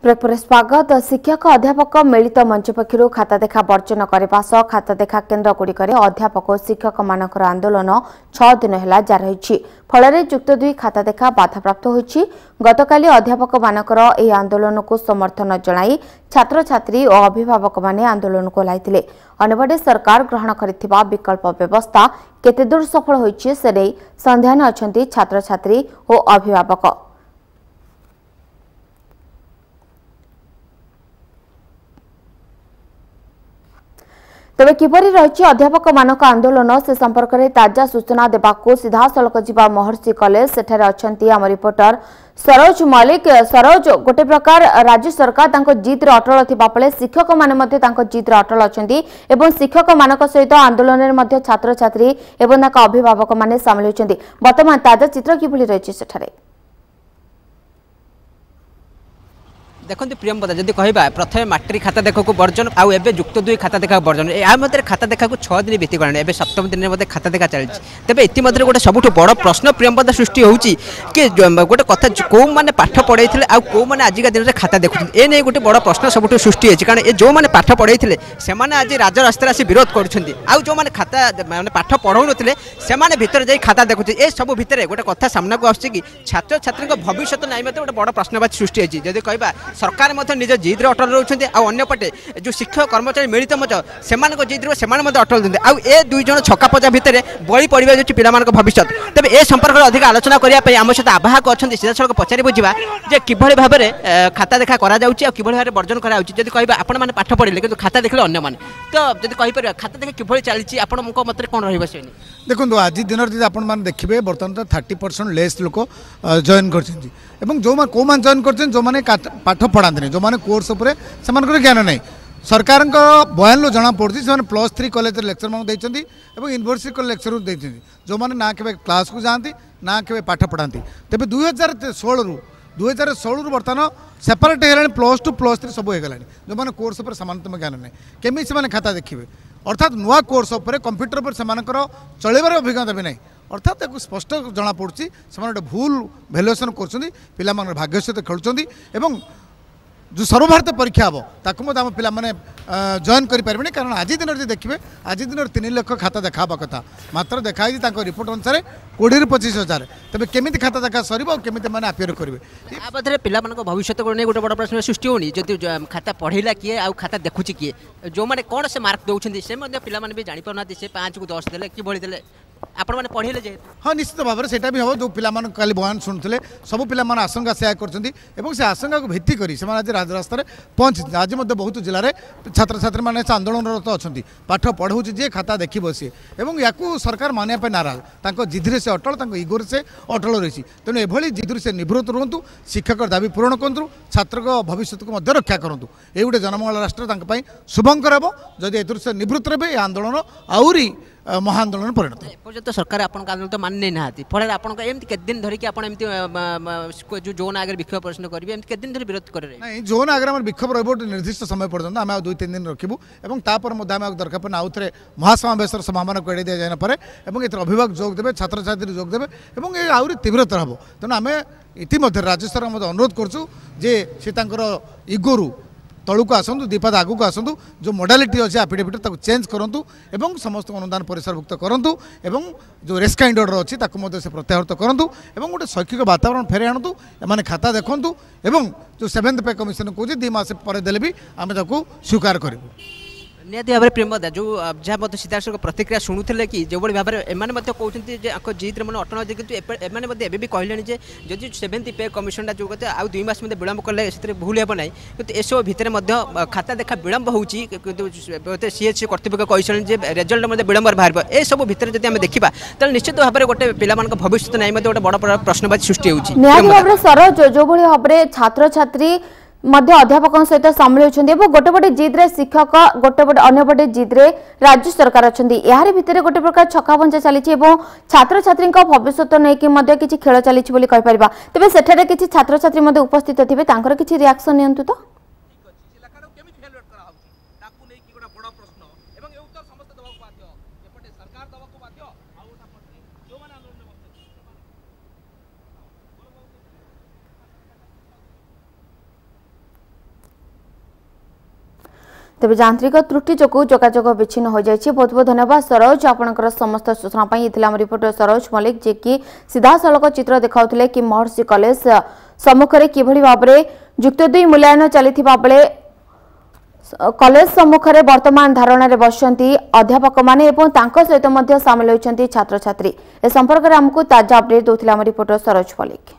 स्वागत शिक्षक अध्यापक मिलित मंच पक्षर खाता देखा वर्जन करने सह खाता देखा केन्द्र गुड़िक अध्यापक और शिक्षक मानकर आंदोलन 6 दिन है जारी रही फल युक्त 2 खाता देखा बाधाप्राप्त होती। गतकाली अध्यापक मानकर यह आंदोलन को समर्थन जणाई छात्र छात्री और अभिभावक माने आंदोलन को लाइथिले। अन्यपटे सरकार ग्रहण करिथिबा विकल्प व्यवस्था केते दूर सफल होइछि से नै संध्यान अछंती छात्र छात्री और अभिभावक। तेज किपरि रही अध्यापक मानक आंदोलन से संपर्क में ताजा सूचना देवाक सीधा सड़क जीवा महर्षि कॉलेज सेठारे अछंती आम रिपोर्टर सरोज मलिक। सरोज गोटे प्रकार राज्य सरकार तांको जिद रे अटल थिबा पळे शिक्षक माने मध्ये तांको जिद रे अटल अछंती एवं शिक्षक मानक सहित आंदोलन रे मध्ये छात्र छात्री एवं तांको अभिभावक माने शामिल होछंती। वर्तमान ताजा चित्र किपरि रही सेठारे देखो प्रियंवदा जदि कहवा प्रथम मैट्रिक खाता देखा वर्जन आउ एवं युक्त 2 खाता देखा वर्जन या खाता देखा 6 दिन बीती गलानी एवं 7म दिन में खाता देखा चलती। तेज इतिमध्य गोटे सबुठ बड़ प्रश्न प्रियंवदा सृष्टि होती कि गोटे कथा कौ मैंने पाठ पढ़े कौ मैंने आजिका दिन में खाता देखुं ए नहीं गोटे बड़ प्रश्न सबुठ सृष्टि होती कारण जो मैंने पाठ पढ़े से आज राजरास्ता आसी विरोध कर खाता मैंने पाठ पढ़ाऊ नी से भितर जा खाता देखुचे ए सब भितर गोटे कथा सामना को आस छात्र छात्री भविष्य नहीं गोटे बड़ प्रश्नवाची सृष्टि होती। जदि कहवा सरकार निज जिद अटल रोचे अंपटे जो शिक्षक कर्मचारी मिलित मंच से जिद से अटल देते आउ ए 2 जन छक्का पचा भितर बड़ी पड़ा जाऊँगी पिला भविष्य। तेज ए संपर्क में अधिक आलोचना करने आम सहित आवाहक अच्छा सीधा सड़क पचारि बुझा जे कि भाव में खाता देखा कि भाव में वर्जन करादी कहवा आपण मैंने पाठ पढ़े कि खाता देखले अन्य मैंने तो जब कहीपर खाता देखा कि चलती आपण मत कौन रही देखो आज दिन आप देखिए बर्तमान तो 30% लेस लोक जॉइन कर जो कौ जॉइन कर जो मैंने पाठ पढ़ाते जो मैंने कोर्स उपर से ज्ञान नहीं सरकार बयान जना पड़ी से +3 कॉलेज लेक्चर मान देती यूनिवर्सिटी लेक्चर देती जो मैंने ना के क्लास को जाती ना के पाठ पढ़ाती। तेज 2016 रु बर्तमान सेपरेट है +2 +3 सब हो गला जो मैंने कोर्स उपर सामान्य ज्ञान नहीं केमी से खाता देखिए अर्थात नुआ कोर्स उपर कंप्यूटर पर चलवर अभिज्ञता भी नहीं अर्थात स्पष्ट जना पड़ी से भूल भैल्युएसन कर भाग्य सहित खेलुं जो सर्वभारत परीक्षा हम ताकू आम पे जॉइन करें कारण आज दिन में देखिए आज दिन 3 लाख खाता देखा कथा मात्र देखाई रिपोर्ट अनुसार 20 ରୁ 25 हजार तेज केमी खाता देखा सर केमी मैंने आपियर करेंगे पिला भविष्य को नहीं गोटे बड़ प्रश्न सृष्टि होनी जदि खाता पढ़ेला किए आ खाता देखुची किए जो मैंने कौन से मार्क दौरान से पिला भी जापना से 5 को 10 देले कि देले आपण मैंने पढ़े जे हाँ निश्चित भाव में सेटा भी हम जो पिला कल बयान शुणुते सब पिला आशंका सेया कर आशंका को भित्ति कर आज राजरास्ता पहुँची आज बहुत जिले में छात्र छात्री मैंने आंदोलनरत अच्छा पाठ पढ़ाऊँ जी खाता देख सी और या सरकार मानने नाराज जिद्रे से अटल इगोर से अटल रही तेणु एभली जिद्रु से निवृत्त रुहतु शिक्षक दाबी पूरण करूँ छात्र भविष्य को रक्षा करूँ ये गोटे जनमंगल राष्ट्र शुभंकर हम जदि ए निवृत्त रहे आंदोलन आहरी महाआंदोलन परिणत एपर्यंत सरकार आपन आंदोलन तो मानने ना फल आप दिन धरिकी जो जोन आगे विक्षोभ प्रदर्शन करेंगे एमती दिन धरी विरोध करेंगे नहीं जोन आगे आम विक्षोभ रोटे निर्दिष्ट समय पर्यटन आम 2-3 दिन रखू और दरकार पड़े आउ थे महासमावेश संभावना कड़े दि जाए पर अभिभावक जोग देवे छात्र छात्री जोग देवे और ये आहरी तीव्रतर हम तेणु आम इतिमध्य राज्य सरकार अनुरोध करूँ जे इगोरु तलू आसतु दीपाद आगू आसतु जो मोडालिटी अच्छे आफिडेविट चेंज करूँ और समस्त अनुदान परिसरभुक्त करूँ और जो रेस्काइंड ऑर्डर अच्छी से प्रत्याहृत करूँ और गोटे शैक्षिक वातावरण फेरे आणतु एम खाता देखूँ और जो 7th पे कमिशन कहे 2 मास पर देले भी आम स्वीकार करूँ निहती भाव में प्रेमदा जो जहाँ मतलब सीधा सड़क प्रतिक्रिया शुणुले कि जो भाव में एम कहते जिद मैंने अटल कि एम भी कहले जदि 7th पे कमिशन जो कहते आउ 2 मास विलंब कले भूल हे ना कि एसबू भितर खाता देखा विलंब हो सीएच कर्तृपक्ष कहते रेजल्ट विलंब बाहर ए सब भितर जब आम देखा तो निश्चित भाव में गोटे पिला भविष्य नहीं गोटे बड़ प्रश्नवाची सृष्टि होती जो भाव में छात्र छात्री अध्यापक सहित सामिल होती गोटे पटे जिद्रे शिक्षक गोटे पटे अन्यपटे जिद्रे राज्य सरकार अच्छा यार भितर गोटे प्रकार छक्का पंचा चली छात्र छात्री भविष्य नहीं कि खेल चली तेज सेठारे किसी छात्र छात्री उपस्थित थे किसी रिएक्शन नियंतु तो तेज यांत्रिक त्रुटि जो जोगाजोग विच्छिन्न हो जाए। बहुत बहुत धन्यवाद सरोज, आपंकर समस्त सूचना आम रिपोर्टर सरोज मल्लिक जे कि सीधा सड़क चित्र देखाउथिले कि महर्षि कॉलेज सम्मुख में किभली भाव में जुक्त 2 मूल्यांकन चली बेले कॉलेज सम्मुख में वर्तमान धारणा बसंती अध्यापक माने सहित सामिल होती छात्र छात्री। ए संपर्क में आमको ताजा अपडेट देउथिले आम रिपोर्टर सरोज मल्लिक।